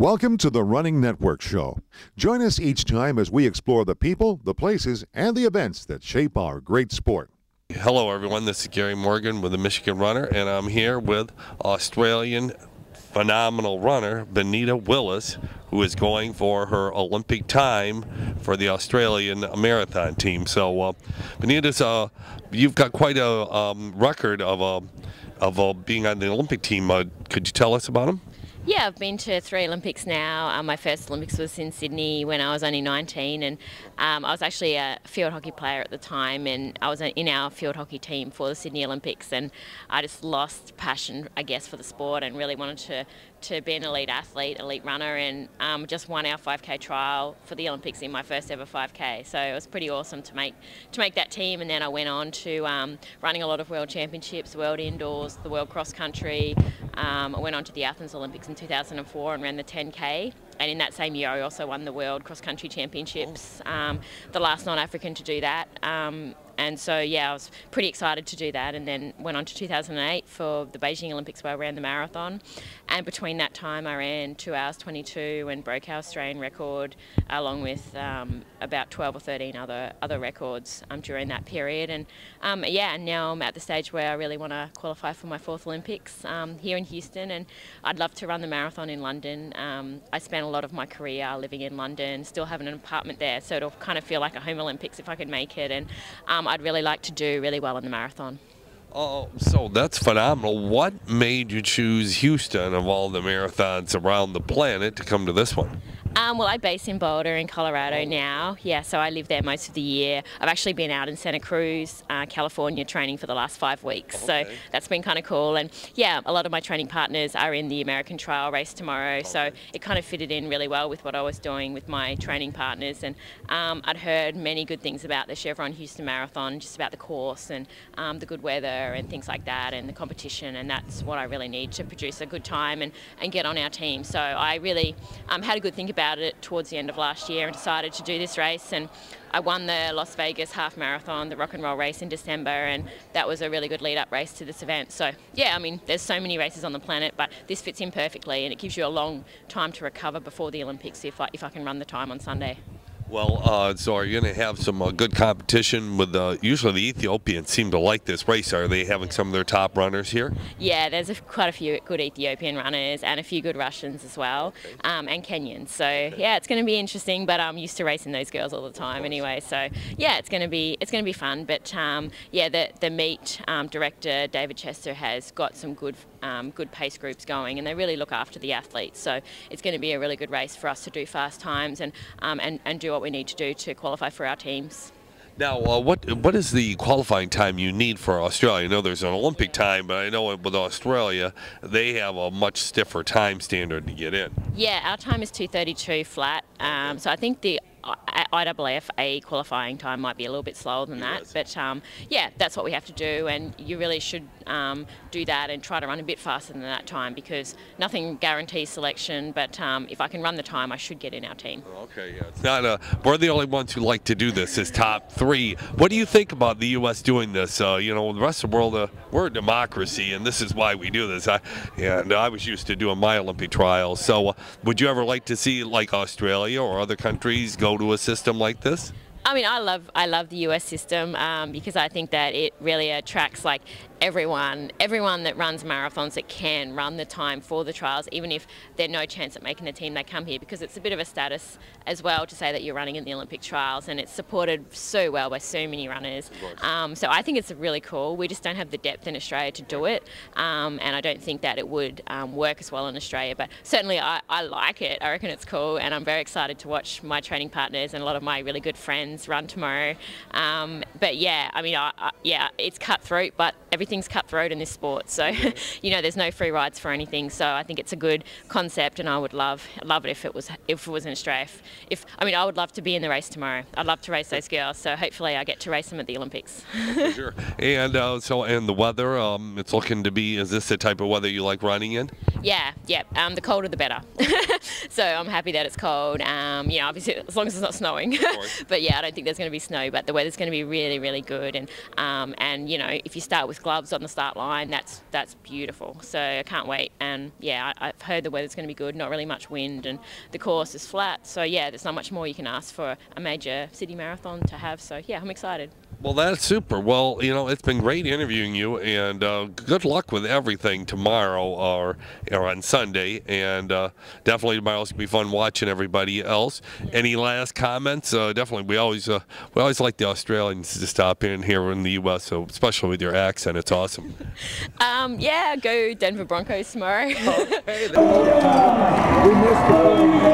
Welcome to the Running Network Show. Join us each time as we explore the people, the places, and the events that shape our great sport. Hello everyone, this is Gary Morgan with the Michigan Runner, and I'm here with Australian phenomenal runner Benita Willis, who is going for her Olympic time for the Australian marathon team. So Benita, you've got quite a record of being on the Olympic team. Could you tell us about them? Yeah, I've been to 3 Olympics now. My first Olympics was in Sydney when I was only 19, and I was actually a field hockey player at the time, and I was in our field hockey team for the Sydney Olympics, and I just lost passion, I guess, for the sport and really wanted to be an elite athlete, elite runner, and just won our 5K trial for the Olympics in my first ever 5K. So it was pretty awesome to make that team, and then I went on to running a lot of world championships, world indoors, the world cross country. I went on to the Athens Olympics in 2004 and ran the 10K. And in that same year, I also won the World Cross Country Championships, the last non-African to do that. And so, yeah, I was pretty excited to do that, and then went on to 2008 for the Beijing Olympics where I ran the marathon. And between that time, I ran 2 hours 22 and broke our Australian record, along with about 12 or 13 other records during that period. And yeah, and now I'm at the stage where I really want to qualify for my 4th Olympics here in Houston, and I'd love to run the marathon in London. I spent a lot of my career living in London, still having an apartment there, so it'll kind of feel like a home Olympics if I could make it. And I'd really like to do really well in the marathon. Oh, so that's phenomenal. What made you choose Houston of all the marathons around the planet to come to this one? Well, I base in Boulder in Colorado now. Yeah, so I live there most of the year. I've actually been out in Santa Cruz, California, training for the last 5 weeks. Okay. So that's been kind of cool. And yeah, a lot of my training partners are in the American Trial race tomorrow. Okay. So it kind of fitted in really well with what I was doing with my training partners. And I'd heard many good things about the Chevron Houston Marathon, just about the course and the good weather and things like that, and the competition. And that's what I really need to produce a good time and get on our team. So I really had a good think about it towards the end of last year and decided to do this race, and I won the Las Vegas half marathon, the rock and roll race in December, and that was a really good lead up race to this event. So yeah, I mean, there's so many races on the planet, but this fits in perfectly, and it gives you a long time to recover before the Olympics if I can run the time on Sunday. Well, so are you going to have some good competition with usually the Ethiopians seem to like this race. Are they having some of their top runners here? Yeah, there's quite a few good Ethiopian runners and a few good Russians as well, okay. And Kenyans. So yeah, it's going to be interesting, but I'm used to racing those girls all the time anyway. So yeah, it's going to be fun. But yeah, the meet director David Chester has got some good pace groups going, and they really look after the athletes. So it's going to be a really good race for us to do fast times and do what we need to do to qualify for our teams. Now, what is the qualifying time you need for Australia? I know there's an Olympic time, but I know with Australia, they have a much stiffer time standard to get in. Yeah, our time is 2:32 flat. So I think the IAAF qualifying time might be a little bit slower than that, but yeah, that's what we have to do, and you really should do that and try to run a bit faster than that time, because nothing guarantees selection, but if I can run the time, I should get in our team. Okay, yeah, it's not we're the only ones who like to do this as top 3. What do you think about the U.S. doing this? You know, the rest of the world, we're a democracy, and this is why we do this. I was used to doing my Olympic trials, so would you ever like to see, like Australia or other countries, go to a system like this? I mean, I love the US system because I think that it really attracts like everyone that runs marathons that can run the time for the trials, even if they're no chance at making the team, they come here because it's a bit of a status as well to say that you're running in the Olympic trials, and it's supported so well by so many runners. So I think it's really cool. We just don't have the depth in Australia to do it, and I don't think that it would work as well in Australia, but certainly I like it. I reckon it's cool, and I'm very excited to watch my training partners and a lot of my really good friends run tomorrow. But yeah, I mean, yeah, it's cutthroat, but everything's cutthroat in this sport, so you know, there's no free rides for anything. So I think it's a good concept, and I would love it if it was in Australia. I mean, I would love to be in the race tomorrow. I'd love to race those girls, so hopefully I get to race them at the Olympics. For sure. And and the weather, it's looking to be, is this the type of weather you like running in? Yeah. The colder the better. So I'm happy that it's cold. You know, obviously as long as it's not snowing. But yeah, I don't think there's going to be snow, but the weather's going to be really, really good. And you know, if you start with gloves gloves on the start line. That's beautiful. So I can't wait. And yeah, I've heard the weather's going to be good. Not really much wind, and the course is flat. So yeah, there's not much more you can ask for a major city marathon to have. So yeah, I'm excited. Well, that's super. Well, you know, it's been great interviewing you, and good luck with everything tomorrow or on Sunday. And definitely tomorrow's going to be fun watching everybody else. Yeah. Any last comments? Definitely, we always like the Australians to stop in here in the U.S., so especially with your accent. It's awesome. Yeah, go Denver Broncos tomorrow. Okay. We missed it.